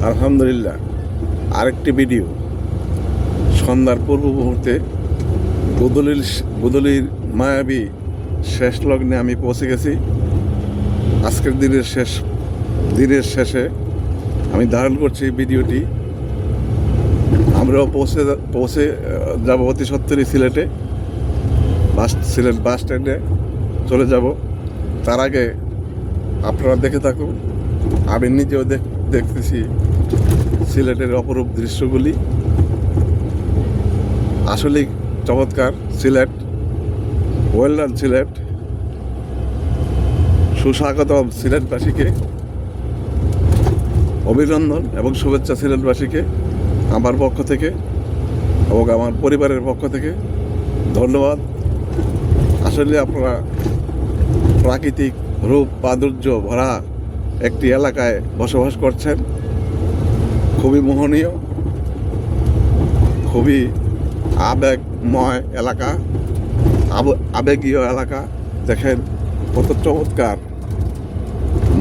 আলহামদুলিল্লাহ, আরেকটি ভিডিও। সন্ধ্যার পূর্ব মুহূর্তে গোদলির মায়াবী শেষ লগ্নে আমি পৌঁছে গেছি। আজকের দিনের শেষে আমি ধারণ করছি ভিডিওটি। আমরাও পৌঁছে যাব অতি সত্তরই সিলেট বাস স্ট্যান্ডে চলে যাব। তার আগে আপনারা দেখে থাকুন। আমি নিজেও দেখতেছি সিলেটের অপরূপ দৃশ্যগুলি। আসলেই চমৎকার সিলেট। Well done Sylhet. সুস্বাগতম সিলেটবাসীকে, অভিনন্দন এবং শুভেচ্ছা সিলেটবাসীকে আমার পক্ষ থেকে এবং আমার পরিবারের পক্ষ থেকে ধন্যবাদ। আসলে আপনারা প্রাকৃতিক রূপ প্রাচুর্য ভরা একটি এলাকায় বসবাস করছেন। খুবই মোহনীয়, খুবই আবেগময় এলাকা, আবেগীয় এলাকা। দেখেন কত চমৎকার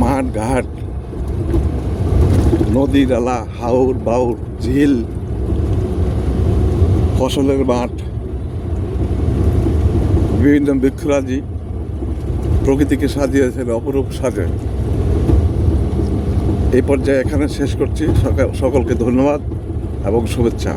মাঠ ঘাট, নদী নালা, হাওর বাউর, ঝিল, ফসলের মাঠ, বিভিন্ন বৃক্ষরাজি প্রকৃতিকে সাজিয়েছেন অপরূপ সাজে। এই পর্যায়ে এখানে শেষ করছি। সকলকে ধন্যবাদ এবং শুভেচ্ছা।